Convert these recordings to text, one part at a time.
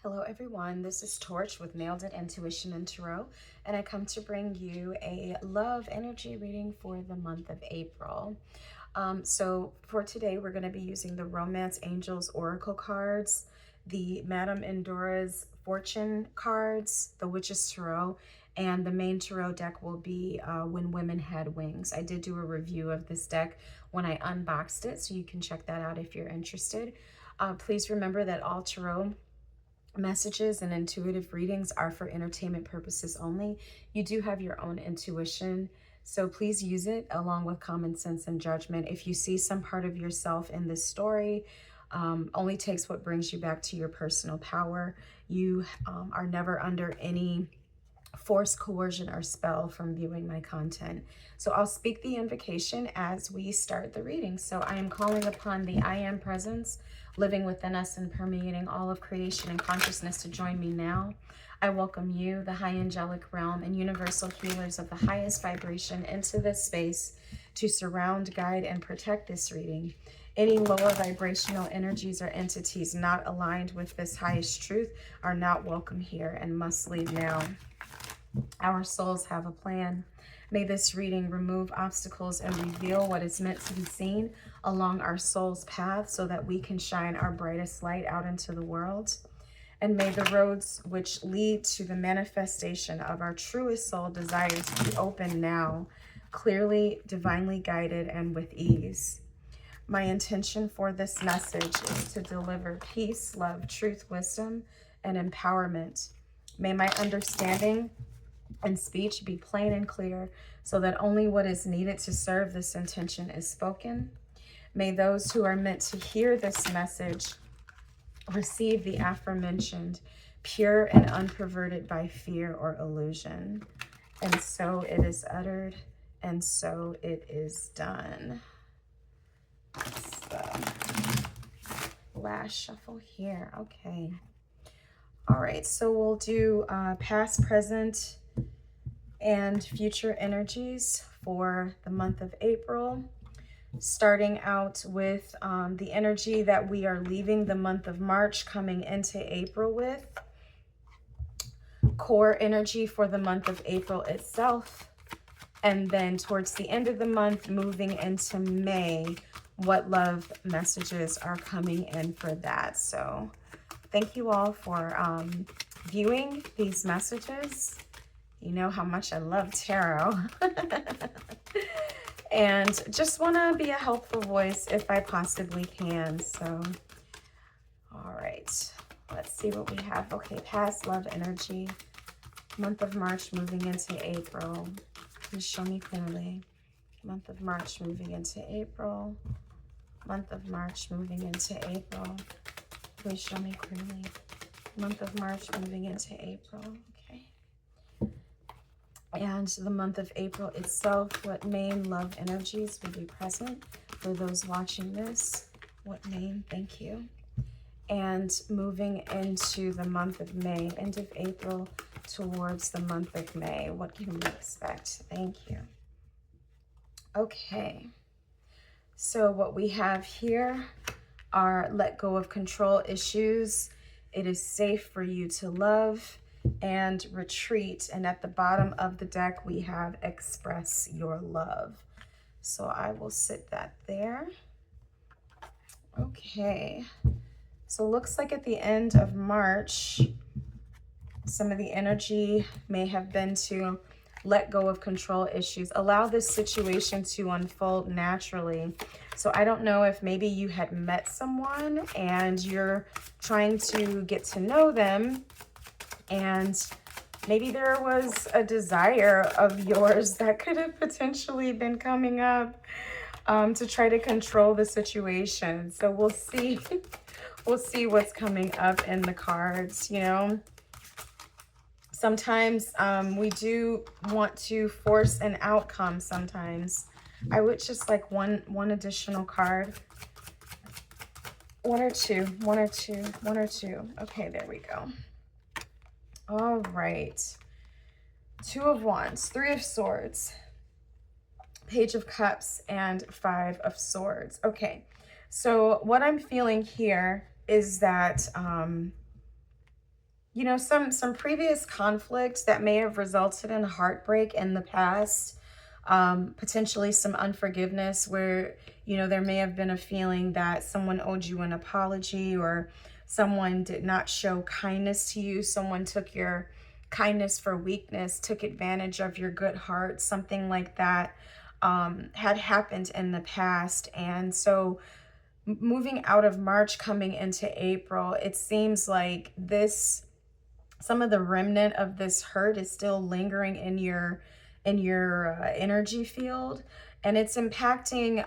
Hello everyone, this is Torch with Nailed It Intuition and Tarot, and I come to bring you a love energy reading for the month of April. So for today, we're going to be using the Romance Angels Oracle cards, the Madame Endora's Fortune cards, the Witch's Tarot, and the main tarot deck will be When Women Had Wings. I did do a review of this deck when I unboxed it, so you can check that out if you're interested. Please remember that all tarot messages and intuitive readings are for entertainment purposes only. You do have your own intuition, so please use it along with common sense and judgment. If you see some part of yourself in this story, only takes what brings you back to your personal power. You are never under any force, coercion, or spell from viewing my content. So I'll speak the invocation as we start the reading. So I am calling upon the I Am presence living within us and permeating all of creation and consciousness to join me now. I welcome you, the high angelic realm and universal healers of the highest vibration, into this space to surround, guide, and protect this reading. Any lower vibrational energies or entities not aligned with this highest truth are not welcome here and must leave now. Our souls have a plan. May this reading remove obstacles and reveal what is meant to be seen along our soul's path so that we can shine our brightest light out into the world. And may the roads which lead to the manifestation of our truest soul desires be open now, clearly, divinely guided, and with ease. My intention for this message is to deliver peace, love, truth, wisdom, and empowerment. May my understanding and speech be plain and clear so that only what is needed to serve this intention is spoken. May those who are meant to hear this message receive the aforementioned, pure and unperverted by fear or illusion. And so it is uttered, and so it is done. So, last shuffle here. Okay. All right, so we'll do past, present, and future energies for the month of April, starting out with the energy that we are leaving the month of March, coming into April with. Core energy for the month of April itself, and then towards the end of the month, moving into May, what love messages are coming in for that. So thank you all for viewing these messages. You know how much I love tarot. And just want to be a helpful voice if I possibly can. So, all right, let's see what we have. Okay, past love energy, month of March moving into April. Please show me clearly. Month of March moving into April. Month of March moving into April. Please show me clearly. Month of March moving into April. Okay. And the month of April itself, what main love energies will be present for those watching this? What main? Thank you. And moving into the month of May, end of April towards the month of May, what can we expect? Thank you. Okay. So what we have here are let go of control issues. It is safe for you to love and retreat. And at the bottom of the deck, we have express your love. So I will sit that there. Okay. So it looks like at the end of March, some of the energy may have been to let go of control issues. Allow this situation to unfold naturally. So I don't know if maybe you had met someone and you're trying to get to know them, and maybe there was a desire of yours that could have potentially been coming up to try to control the situation. So we'll see. We'll see what's coming up in the cards, you know. Sometimes we do want to force an outcome sometimes. I would just like one additional card. One or two. Okay, there we go. All right. Two of Wands, Three of Swords, Page of Cups, and Five of Swords. Okay, so what I'm feeling here is that you know, some previous conflicts that may have resulted in heartbreak in the past, potentially some unforgiveness where, you know, there may have been a feeling that someone owed you an apology, or someone did not show kindness to you, someone took your kindness for weakness, took advantage of your good heart, something like that had happened in the past. And so moving out of March, coming into April, it seems like this, some of the remnant of this hurt is still lingering in your energy field, and it's impacting,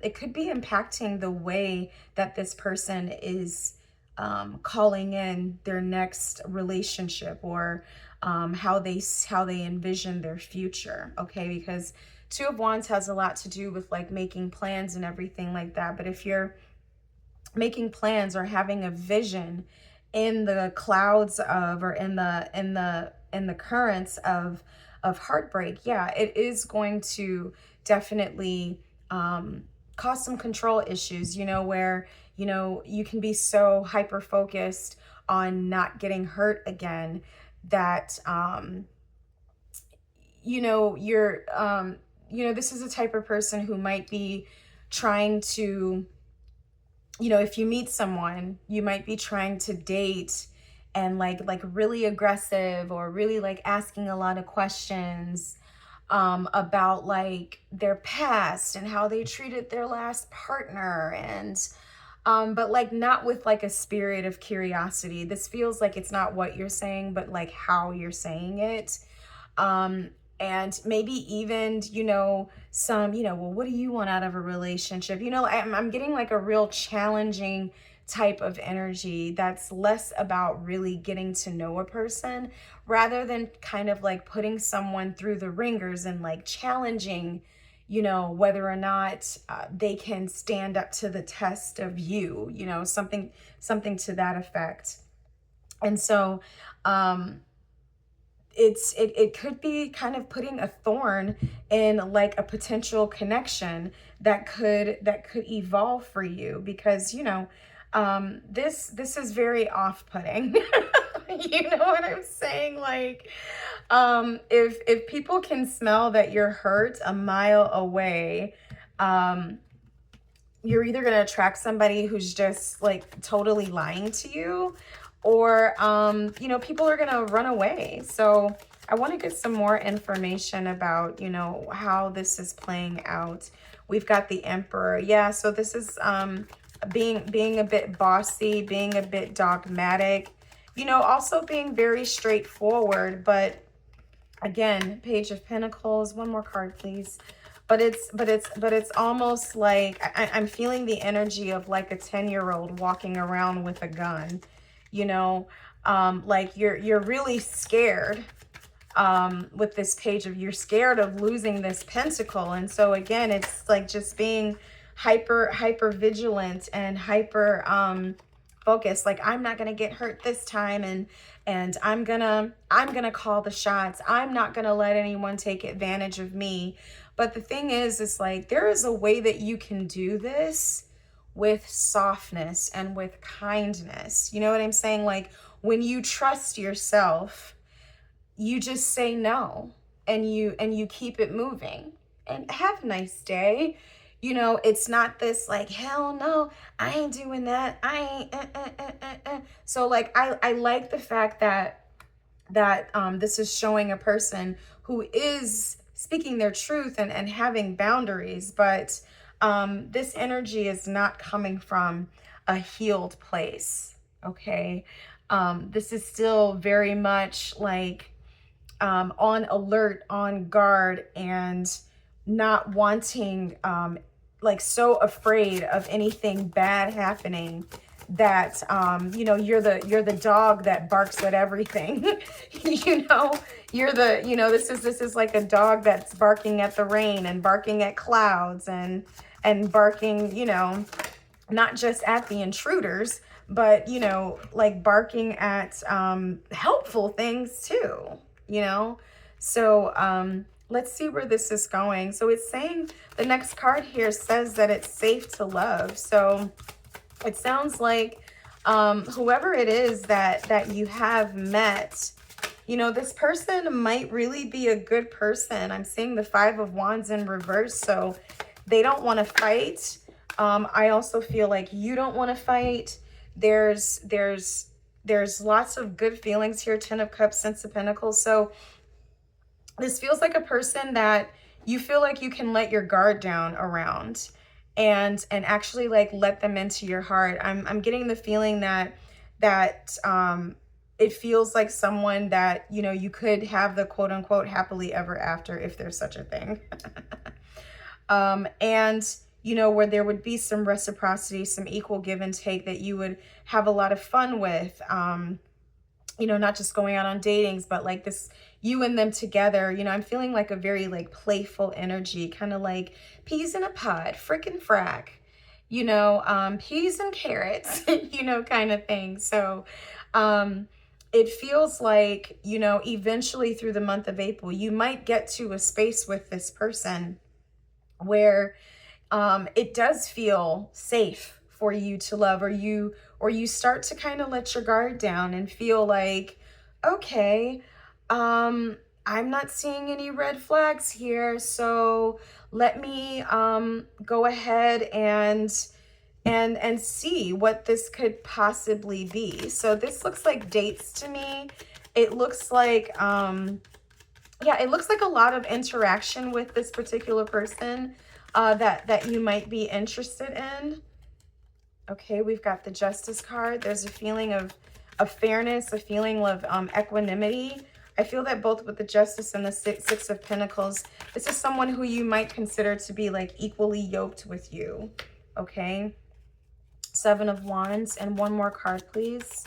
it could be impacting the way that this person is calling in their next relationship, or how they envision their future. Okay, because Two of Wands has a lot to do with like making plans and everything like that. But if you're making plans or having a vision in the clouds of, or in the currents of heartbreak, yeah, it is going to definitely cause some control issues, you know, where, you know, you can be so hyper focused on not getting hurt again that you know, you know, this is a type of person who might be trying to, you know, if you meet someone, you might be trying to date, and like really aggressive, or really like asking a lot of questions about like their past and how they treated their last partner, and but like not with like a spirit of curiosity. This feels like it's not what you're saying, but like how you're saying it. um and maybe even, you know, some, you know, well, what do you want out of a relationship? You know, I'm getting like a real challenging type of energy that's less about really getting to know a person, rather than kind of like putting someone through the ringers and like challenging, you know, whether or not they can stand up to the test of you, you know, something to that effect. And so it could be kind of putting a thorn in like a potential connection that could evolve for you, because, you know, this is very off-putting. You know what I'm saying? Like, if people can smell that you're hurt a mile away, um you're either going to attract somebody who's just like totally lying to you, or you know, people are going to run away. So I want to get some more information about, you know, how this is playing out. We've got the Emperor. Yeah, so this is being a bit bossy, being a bit dogmatic, you know, also being very straightforward. But again, Page of Pentacles. One more card, please. But it's almost like I'm feeling the energy of like a 10-year-old walking around with a gun, you know, like you're really scared with this page of, you're scared of losing this pentacle. And so again, it's like just being hyper vigilant and hyper focused. Like, I'm not gonna get hurt this time, and I'm gonna call the shots. I'm not gonna let anyone take advantage of me. But the thing is like, there is a way that you can do this with softness and with kindness. You know what I'm saying? Like, when you trust yourself, you just say no, and you keep it moving, and have a nice day. You know, it's not this like, hell no, I ain't doing that, I ain't So like, I like the fact that this is showing a person who is speaking their truth and having boundaries. But this energy is not coming from a healed place. Okay, this is still very much like on alert, on guard, and not wanting, like so afraid of anything bad happening, that you know, you're the dog that barks at everything. You know, you're the, you know, this is like a dog that's barking at the rain, and barking at clouds, and barking, you know, not just at the intruders, but, you know, like barking at helpful things too, you know. So let's see where this is going. So it's saying, the next card here says that it's safe to love. So it sounds like whoever it is that you have met, you know, this person might really be a good person. I'm seeing the Five of Wands in reverse, so they don't want to fight. I also feel like you don't want to fight. There's lots of good feelings here. Ten of Cups, Sense of Pentacles. So this feels like a person that you feel like you can let your guard down around and actually like let them into your heart. I'm getting the feeling that it feels like someone that, you know, you could have the quote unquote happily ever after, if there's such a thing. And you know, where there would be some reciprocity, some equal give and take that you would have a lot of fun with. You know, not just going out on datings, but like this, you and them together. You know, I'm feeling like a very like playful energy, kind of like peas in a pod, frickin' frack, you know, peas and carrots, you know, kind of thing. So, it feels like, you know, eventually through the month of April, you might get to a space with this person where it does feel safe for you to love, or you start to kind of let your guard down and feel like, okay, I'm not seeing any red flags here, so let me go ahead and see what this could possibly be. So this looks like dates to me. It looks like yeah, it looks like a lot of interaction with this particular person that you might be interested in. Okay, we've got the Justice card. There's a feeling of fairness, a feeling of equanimity. I feel that both with the Justice and the Six of Pentacles, this is someone who you might consider to be like equally yoked with you. Okay, Seven of Wands, and one more card, please.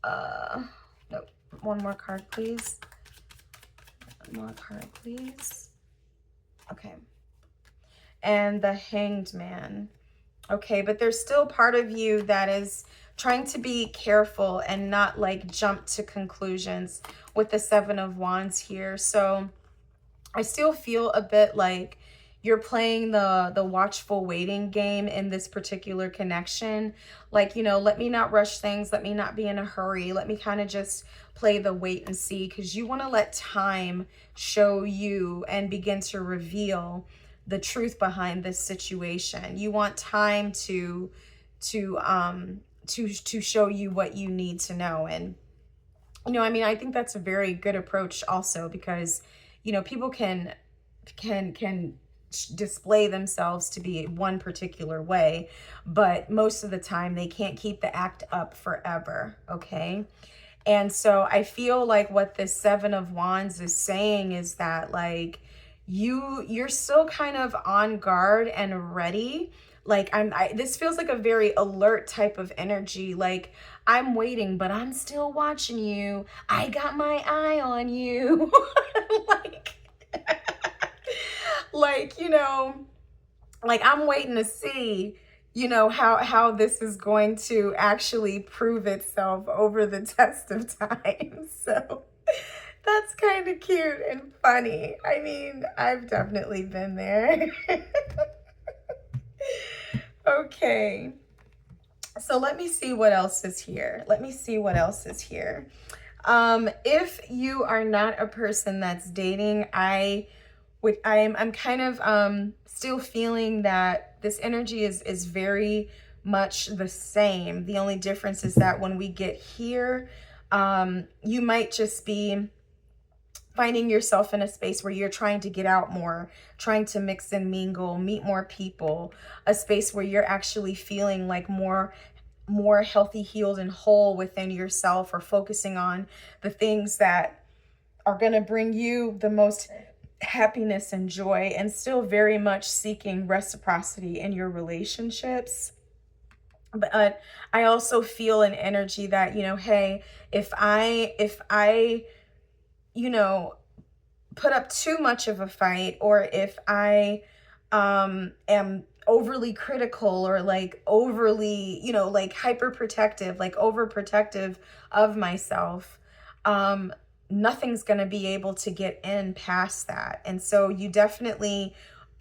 Nope, one more card, please. One more card, please. Okay, and the Hanged Man. Okay, but there's still part of you that is trying to be careful and not like jump to conclusions with the Seven of Wands here. So I still feel a bit like you're playing the watchful waiting game in this particular connection. Like, you know, let me not rush things. Let me not be in a hurry. Let me kind of just play the wait and see, because you want to let time show you and begin to reveal the truth behind this situation. You want time to show you what you need to know. And, you know, I mean, I think that's a very good approach also, because, you know, people can display themselves to be one particular way, but most of the time they can't keep the act up forever. Okay. And so I feel like what this Seven of Wands is saying is that like you're still kind of on guard and ready. Like this feels like a very alert type of energy. Like, I'm waiting, but I'm still watching you. I got my eye on you. like like, you know, like I'm waiting to see, you know, how this is going to actually prove itself over the test of time. So that's kind of cute and funny. I mean, I've definitely been there. Okay. So let me see what else is here. Let me see what else is here. If you are not a person that's dating, I'm kind of still feeling that this energy is very much the same. The only difference is that when we get here, you might just be finding yourself in a space where you're trying to get out more, trying to mix and mingle, meet more people, a space where you're actually feeling like more healthy, healed, and whole within yourself, or focusing on the things that are going to bring you the most happiness and joy, and still very much seeking reciprocity in your relationships. But I also feel an energy that, you know, hey, if I you know, put up too much of a fight, or if I am overly critical, or like overly, you know, like hyper protective, like overprotective of myself, nothing's going to be able to get in past that. And so you definitely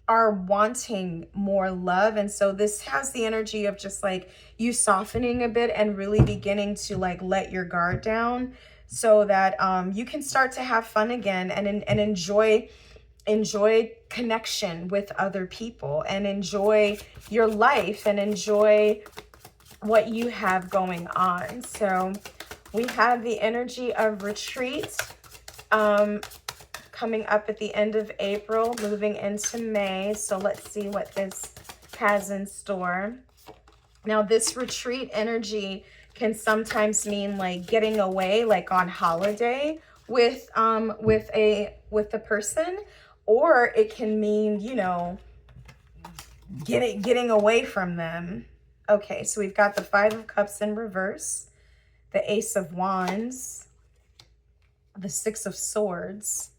are wanting more love. And so this has the energy of just like you softening a bit and really beginning to like let your guard down so that you can start to have fun again and enjoy connection with other people and enjoy your life and enjoy what you have going on. So we have the energy of retreat coming up at the end of April, moving into May. So let's see what this has in store. Now, this retreat energy can sometimes mean like getting away, like on holiday with the person, or it can mean, you know, getting away from them. Okay, so we've got the Five of Cups in reverse, the Ace of Wands, the Six of Swords,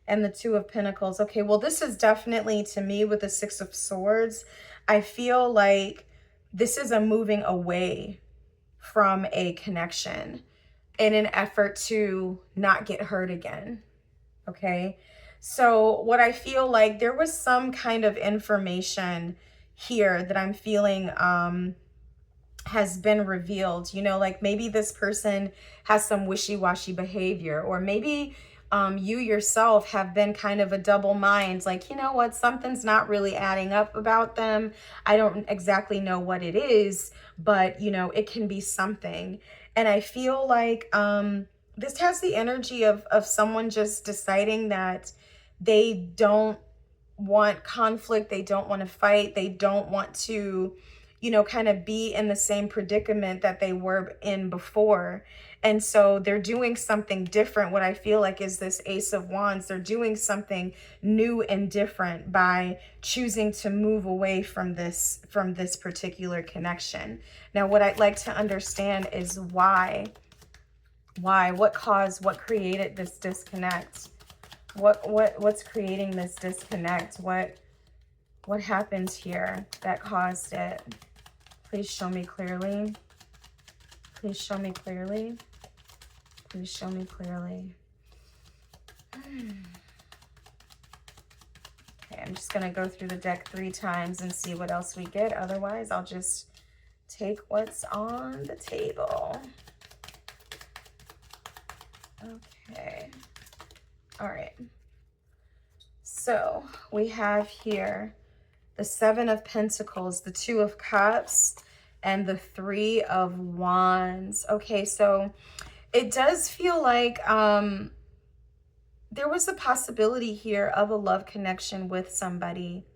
and the Two of Pentacles. Okay, well, this is definitely, to me, with the Six of Swords, I feel like this is a moving away from a connection in an effort to not get hurt again. Okay, so what I feel like there was some kind of information here that I'm feeling has been revealed, you know, like maybe this person has some wishy-washy behavior, or maybe you yourself have been kind of a double mind, like, you know what, something's not really adding up about them. I don't exactly know what it is, but you know, it can be something. And I feel like this has the energy of someone just deciding that they don't want conflict, they don't want to fight, they don't want to, you know, kind of be in the same predicament that they were in before. And so they're doing something different. What I feel like is this Ace of Wands, they're doing something new and different by choosing to move away from this particular connection. Now, what I'd like to understand is why, what caused, what created this disconnect? What's creating this disconnect? What happened here that caused it? Please show me clearly. Please show me clearly. Please show me clearly. Okay, I'm just going to go through the deck 3 times and see what else we get. Otherwise, I'll just take what's on the table. Okay. All right. So we have here the Seven of Pentacles, the Two of Cups, and the Three of Wands. Okay, so it does feel like there was a possibility here of a love connection with somebody.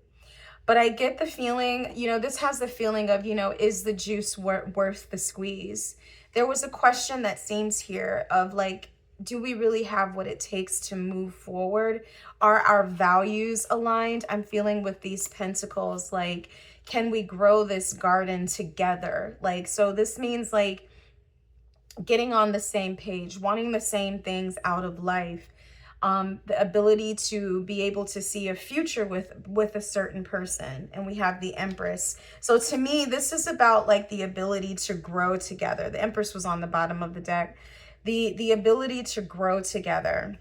But I get the feeling, you know, this has the feeling of, you know, is the juice worth the squeeze? There was a question that seems here of like, do we really have what it takes to move forward? Are our values aligned? I'm feeling with these pentacles, like, can we grow this garden together? Like, so this means like getting on the same page, wanting the same things out of life, the ability to be able to see a future with a certain person. And we have the Empress. So to me, this is about like the ability to grow together. The Empress was on the bottom of the deck. The ability to grow together.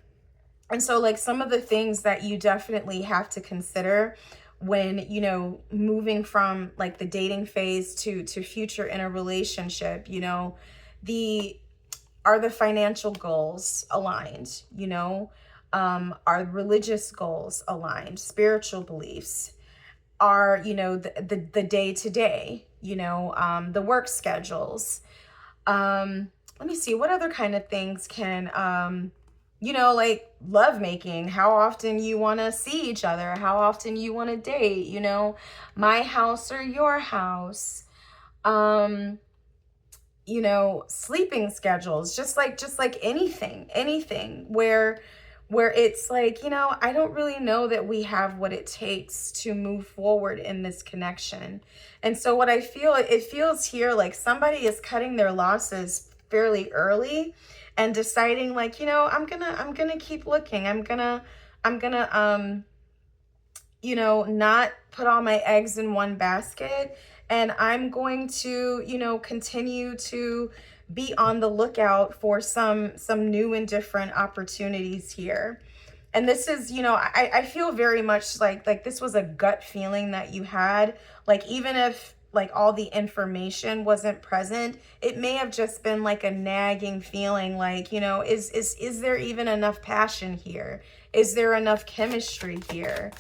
And so like some of the things that you definitely have to consider when, you know, moving from like the dating phase to future in a relationship, you know, are the financial goals aligned, you know, are religious goals aligned, spiritual beliefs, are, you know, the day to day, you know, the work schedules. Let me see, what other kind of things can, you know, like love making, how often you want to see each other, how often you want to date, you know, my house or your house, you know, sleeping schedules, just like anything where it's like, you know, I don't really know that we have what it takes to move forward in this connection. And so what I feel, it feels here like somebody is cutting their losses fairly early and deciding like, you know, I'm gonna keep looking. I'm gonna you know, not put all my eggs in one basket. And I'm going to, you know, continue to be on the lookout for some new and different opportunities here. And this is, you know, I feel very much like this was a gut feeling that you had. Like, even if like all the information wasn't present, it may have just been like a nagging feeling, like, you know, is there even enough passion here? Is there enough chemistry here?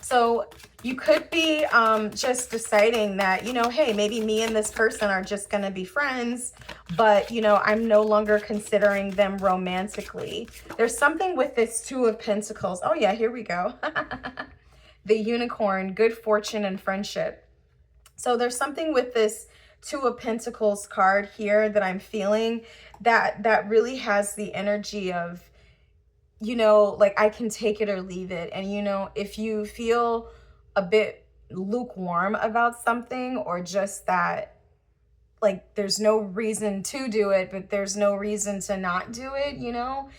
So you could be just deciding that, you know, hey, maybe me and this person are just going to be friends, but, you know, I'm no longer considering them romantically. There's something with this Two of Pentacles. Oh, yeah, here we go. The Unicorn, good fortune and friendship. So there's something with this Two of Pentacles card here that I'm feeling that really has the energy of, you know, like, I can take it or leave it. And, you know, if you feel a bit lukewarm about something, or just that, like, there's no reason to do it, but there's no reason to not do it, you know,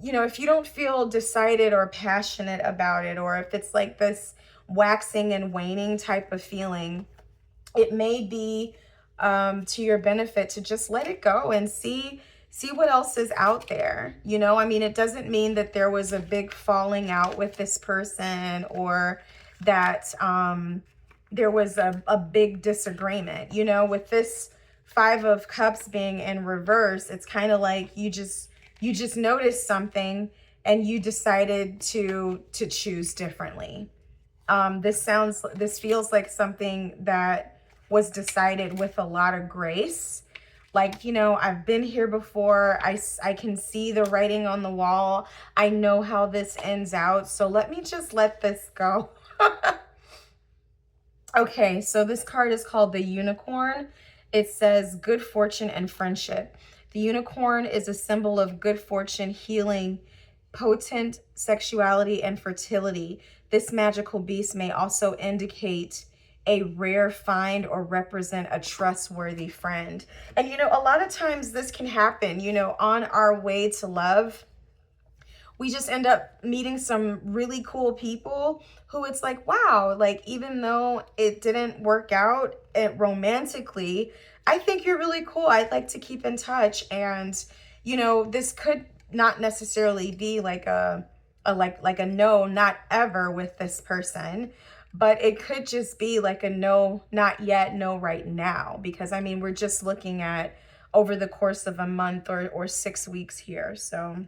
if you don't feel decided or passionate about it, or if it's like this waxing and waning type of feeling, it may be to your benefit to just let it go and see what else is out there. You know, I mean, it doesn't mean that there was a big falling out with this person, or that there was a big disagreement. You know, with this Five of Cups being in reverse, it's kind of like you just noticed something and you decided to choose differently. This feels like something that was decided with a lot of grace. Like, you know, I've been here before. I can see the writing on the wall. I know how this ends out. So let me just let this go. Okay, so this card is called the Unicorn. It says good fortune and friendship. The unicorn is a symbol of good fortune, healing, potent sexuality, and fertility. This magical beast may also indicate a rare find or represent a trustworthy friend. And, you know, a lot of times this can happen, you know, on our way to love. We just end up meeting some really cool people who it's like, wow, like, even though it didn't work out romantically, I think you're really cool. I'd like to keep in touch. And, you know, this could not necessarily be like like a no, not ever with this person, but it could just be like a no, not yet, no right now. Because, I mean, we're just looking at over the course of a month or 6 weeks here. So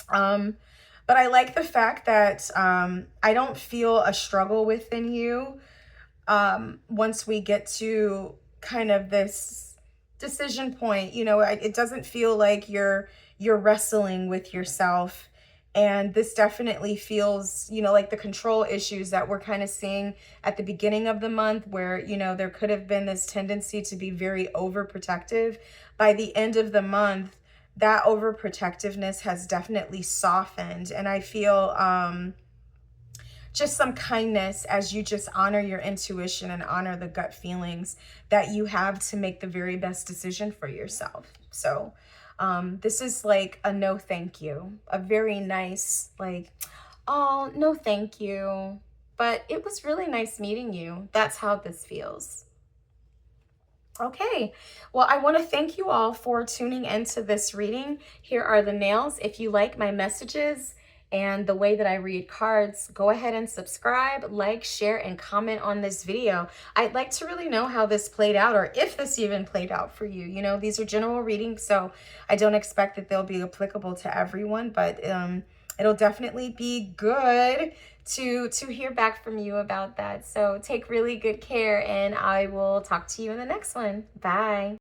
but I like the fact that I don't feel a struggle within you once we get to kind of this decision point. You know, it doesn't feel like you're wrestling with yourself. And this definitely feels, you know, like the control issues that we're kind of seeing at the beginning of the month, where, you know, there could have been this tendency to be very overprotective. By the end of the month, that overprotectiveness has definitely softened. And I feel just some kindness as you just honor your intuition and honor the gut feelings that you have to make the very best decision for yourself. So this is like a no thank you, a very nice, like, oh, no thank you, but it was really nice meeting you. That's how this feels. Okay, well, I want to thank you all for tuning into this reading. Here are the nails. If you like my messages and the way that I read cards, go ahead and subscribe, like, share, and comment on this video. I'd like to really know how this played out, or if this even played out for you. You know, these are general readings, so I don't expect that they'll be applicable to everyone, but it'll definitely be good to hear back from you about that. So take really good care, and I will talk to you in the next one. Bye.